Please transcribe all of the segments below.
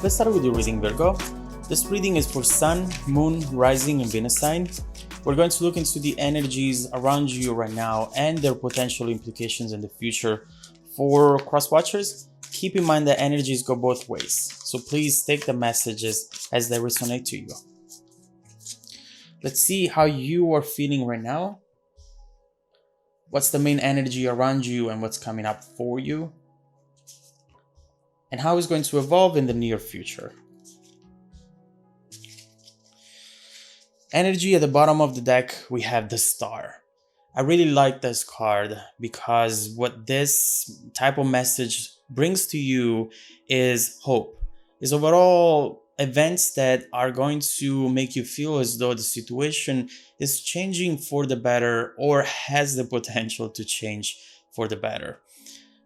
Let's start with your reading, Virgo. This reading is for Sun, Moon, Rising, and Venus sign. We're going to look into the energies around you right now and their potential implications in the future. For cross watchers, keep in mind that energies go both ways, so please take the messages as they resonate to you. Let's see how you are feeling right now. What's the main energy around you and what's coming up for you? And how it's going to evolve in the near future. Energy at the bottom of the deck, we have the Star. I really like this card because what this type of message brings to you is hope. Is overall events that are going to make you feel as though the situation is changing for the better or has the potential to change for the better.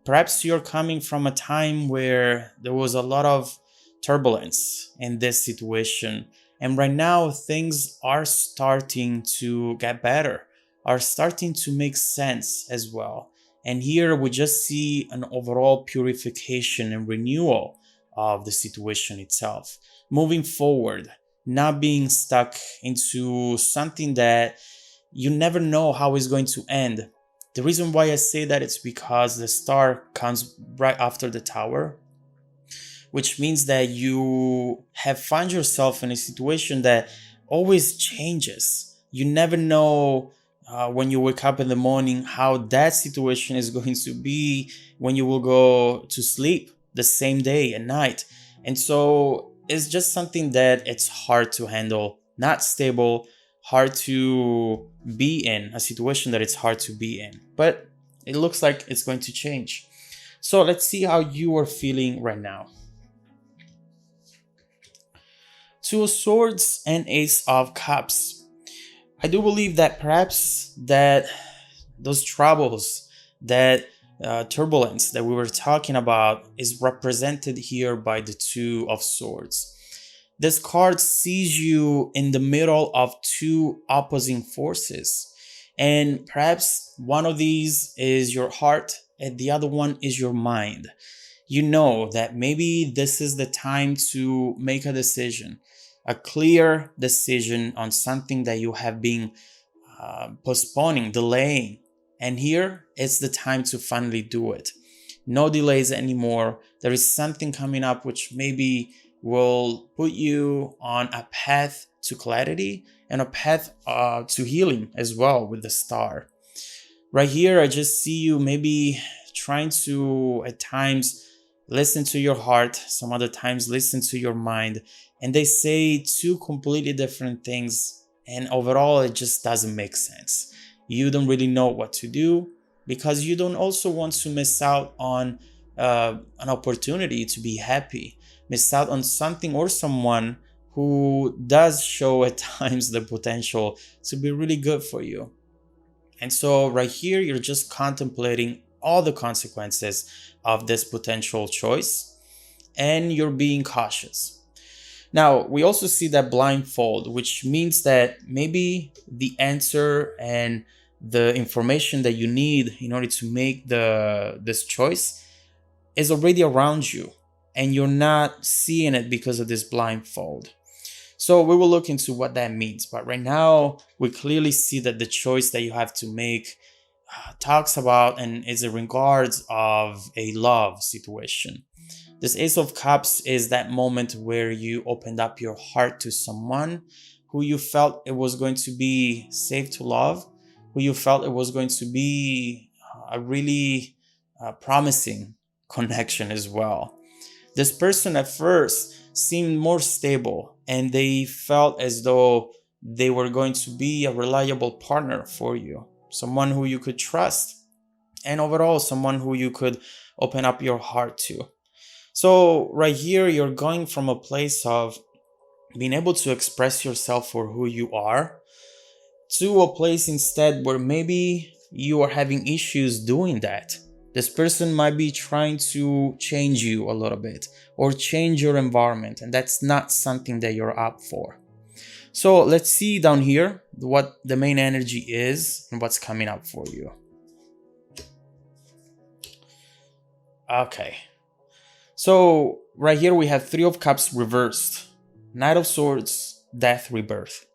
Perhaps you're coming from a time where there was a lot of turbulence in this situation. And right now things are starting to get better, are starting to make sense as well. And here we just see an overall purification and renewal of the situation itself. Moving forward, not being stuck into something that you never know how it's going to end. The reason why I say that it's because the Star comes right after the Tower, which means that you have found yourself in a situation that always changes. You never know when you wake up in the morning how that situation is going to be when you will go to sleep the same day at night. And so it's just something that it's hard to handle, not stable, hard to be in, a situation that it's hard to be in. But it looks like it's going to change. So let's see how you are feeling right now. Two of Swords and Ace of Cups. I do believe that perhaps that those troubles, that turbulence that we were talking about is represented here by the Two of Swords. This card sees you in the middle of two opposing forces. And perhaps one of these is your heart and the other one is your mind. You know that maybe this is the time to make a decision, a clear decision on something that you have been postponing, delaying. And here it's the time to finally do it. No delays anymore. There is something coming up which maybe will put you on a path to clarity and a path to healing as well with the Star. Right here, I just see you maybe trying to, at times, listen to your heart, some other times listen to your mind, and they say two completely different things, and overall it just doesn't make sense. You don't really know what to do because you don't also want to miss out on an opportunity to be happy, miss out on something or someone who does show at times the potential to be really good for you. And so right here, you're just contemplating all the consequences of this potential choice and you're being cautious. Now, we also see that blindfold, which means that maybe the answer and the information that you need in order to make this choice is already around you and you're not seeing it because of this blindfold. So we will look into what that means. But right now, we clearly see that the choice that you have to make talks about and is in regards of a love situation. This Ace of Cups is that moment where you opened up your heart to someone who you felt it was going to be safe to love, who you felt it was going to be a really promising connection as well. This person at first seemed more stable and they felt as though they were going to be a reliable partner for you, someone who you could trust, and overall someone who you could open up your heart to. So right here, you're going from a place of being able to express yourself for who you are to a place instead where maybe you are having issues doing that. This person might be trying to change you a little bit or change your environment, and that's not something that you're up for. So let's see down here what the main energy is and what's coming up for you. Okay. So right here we have Three of Cups reversed, Knight of Swords, Death, Rebirth.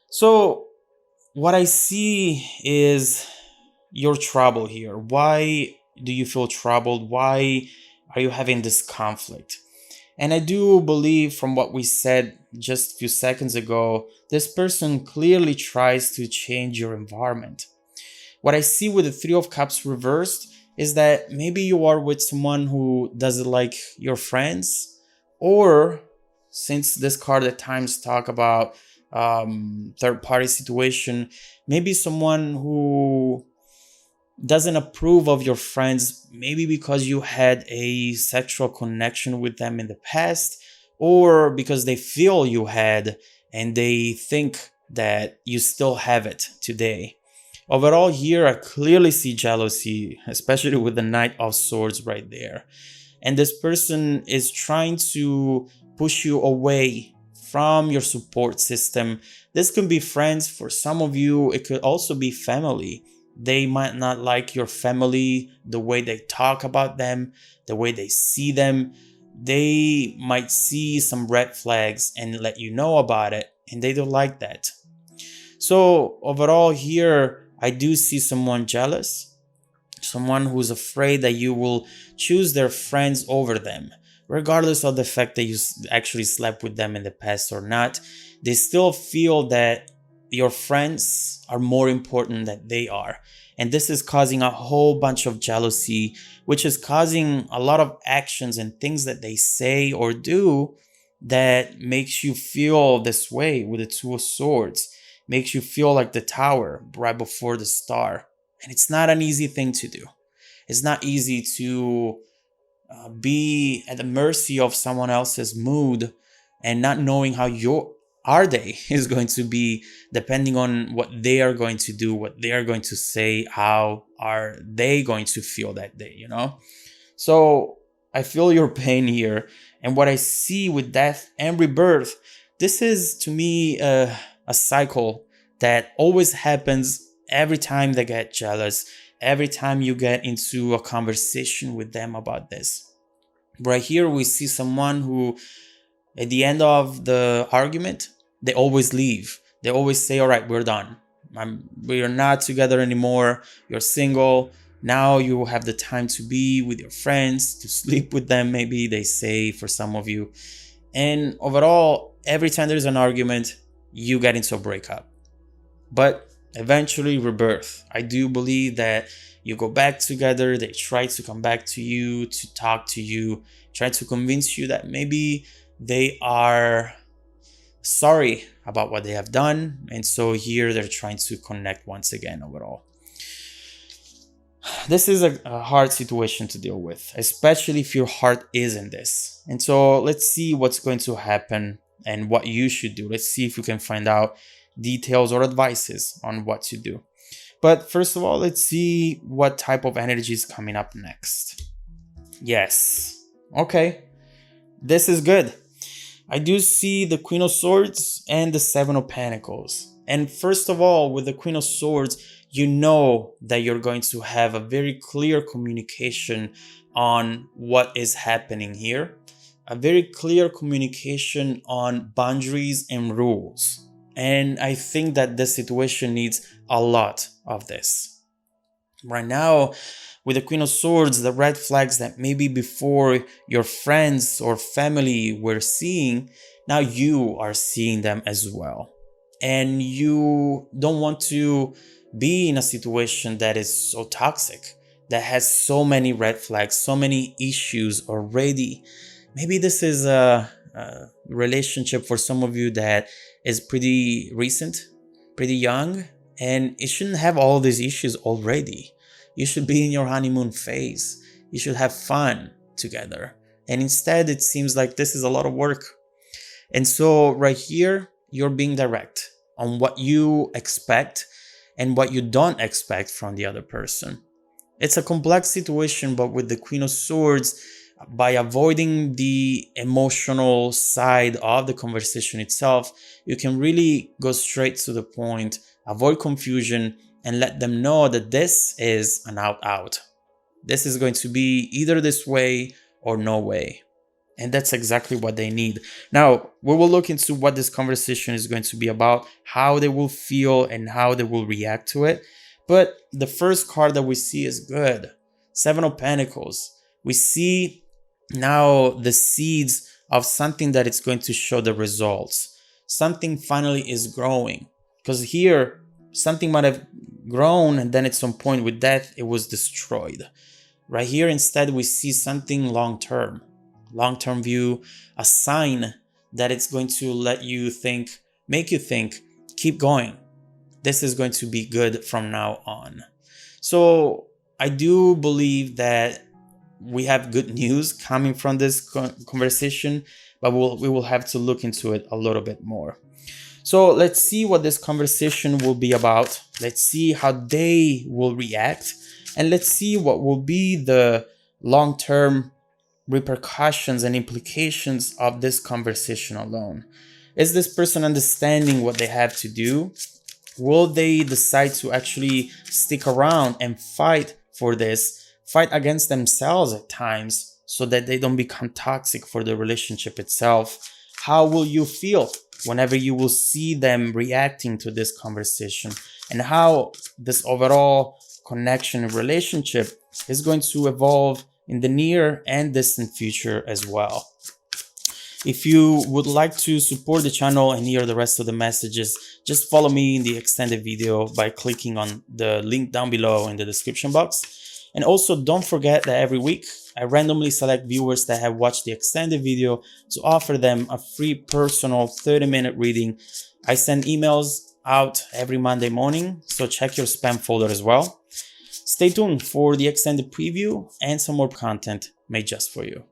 So what I see is your trouble here. Why do you feel troubled? Why are you having this conflict? And I do believe from what we said just a few seconds ago, this person clearly tries to change your environment. What I see with the Three of Cups reversed is that maybe you are with someone who doesn't like your friends, or since this card at times talk about third party situation, maybe someone who doesn't approve of your friends, maybe because you had a sexual connection with them in the past, or because they feel you had and they think that you still have it today. Overall here, I clearly see jealousy, especially with the Knight of Swords right there. And this person is trying to push you away from your support system. This could be friends. For some of you, it could also be family. They might not like your family, the way they talk about them, the way they see them. They might see some red flags and let you know about it, and they don't like that. So overall here, I do see someone jealous, someone who's afraid that you will choose their friends over them. Regardless of the fact that you actually slept with them in the past or not, they still feel that your friends are more important than they are. And this is causing a whole bunch of jealousy, which is causing a lot of actions and things that they say or do that makes you feel this way with the Two of Swords. Makes you feel like the Tower right before the Star. And it's not an easy thing to do. It's not easy to be at the mercy of someone else's mood and not knowing how your day is going to be, depending on what they are going to do, what they are going to say, how are they going to feel that day, you know? So I feel your pain here. And what I see with Death and Rebirth, this is to me a cycle that always happens every time they get jealous, every time you get into a conversation with them about this. Right here, we see someone who, at the end of the argument, they always leave. They always say, all right, we're done. We are not together anymore. You're single. Now you have the time to be with your friends, to sleep with them, maybe they say for some of you. And overall, every time there's an argument, you get into a breakup. But eventually, rebirth. I do believe that you go back together. They try to come back to you, to talk to you, try to convince you that maybe they are sorry about what they have done. And so here they're trying to connect once again overall. This is a hard situation to deal with, especially if your heart is in this. And so let's see what's going to happen and what you should do. Let's see if we can find out details or advices on what to do. But first of all, let's see what type of energy is coming up next. Yes. Okay. This is good. I do see the Queen of Swords and the Seven of Pentacles. And first of all, with the Queen of Swords, you know that you're going to have a very clear communication on what is happening here. A very clear communication on boundaries and rules. And I think that this situation needs a lot of this. Right now, with the Queen of Swords, the red flags that maybe before your friends or family were seeing, now you are seeing them as well. And you don't want to be in a situation that is so toxic, that has so many red flags, so many issues already. Maybe this is a relationship for some of you that is pretty recent, pretty young, and it shouldn't have all these issues already. You should be in your honeymoon phase. You should have fun together. And instead, it seems like this is a lot of work. And so right here, you're being direct on what you expect and what you don't expect from the other person. It's a complex situation, but with the Queen of Swords, by avoiding the emotional side of the conversation itself, you can really go straight to the point, avoid confusion, and let them know that this is an out. This is going to be either this way or no way. And that's exactly what they need. Now, we will look into what this conversation is going to be about, how they will feel and how they will react to it. But the first card that we see is good. Seven of Pentacles. We see now the seeds of something that it's going to show the results. Something finally is growing. Because here, something might have grown and then at some point with death, it was destroyed. Right here, instead, we see something long-term view, a sign that it's going to let you think, make you think, keep going. This is going to be good from now on. So I do believe that we have good news coming from this conversation, but we will have to look into it a little bit more. So let's see what this conversation will be about. Let's see how they will react, and let's see what will be the long-term repercussions and implications of this conversation alone. Is this person understanding what they have to do? Will they decide to actually stick around and fight for this, fight against themselves at times so that they don't become toxic for the relationship itself? How will you feel whenever you will see them reacting to this conversation, and how this overall connection and relationship is going to evolve in the near and distant future as well. If you would like to support the channel and hear the rest of the messages, just follow me in the extended video by clicking on the link down below in the description box. And also don't forget that every week I randomly select viewers that have watched the extended video to offer them a free personal 30-minute reading. I send emails out every Monday morning, so check your spam folder as well. Stay tuned for the extended preview and some more content made just for you.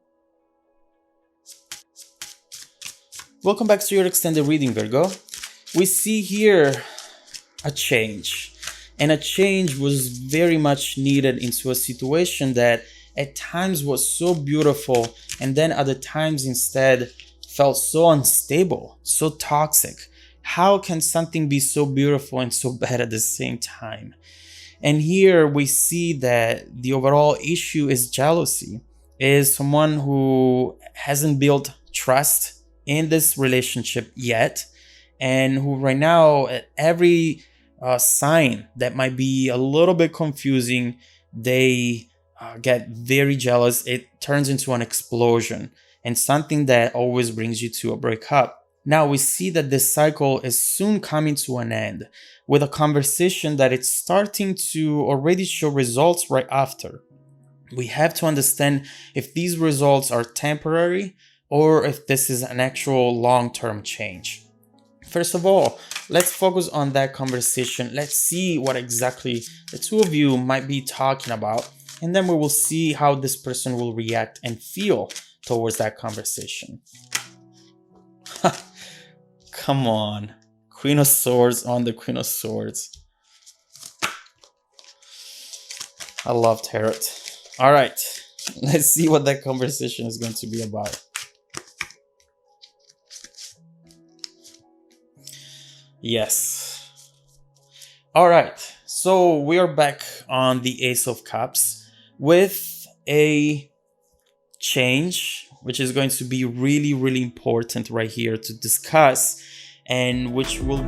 Welcome back to your extended reading, Virgo. We see here a change, and a change was very much needed into a situation that at times was so beautiful and then other times instead felt so unstable, so toxic. How can something be so beautiful and so bad at the same time? And here we see that the overall issue is jealousy, is someone who hasn't built trust in this relationship yet, and who right now at every sign that might be a little bit confusing, they get very jealous. It turns into an explosion and something that always brings you to a breakup. Now we see that this cycle is soon coming to an end with a conversation that it's starting to already show results right after. We have to understand if these results are temporary or if this is an actual long-term change. First of all, let's focus on that conversation. Let's see what exactly the two of you might be talking about, and then we will see how this person will react and feel towards that conversation. Come on. Queen of Swords on the Queen of Swords. I love tarot. All right, let's see what that conversation is going to be about. Yes. All right, so we are back on the Ace of Cups with a change, which is going to be really, really important right here to discuss, and which will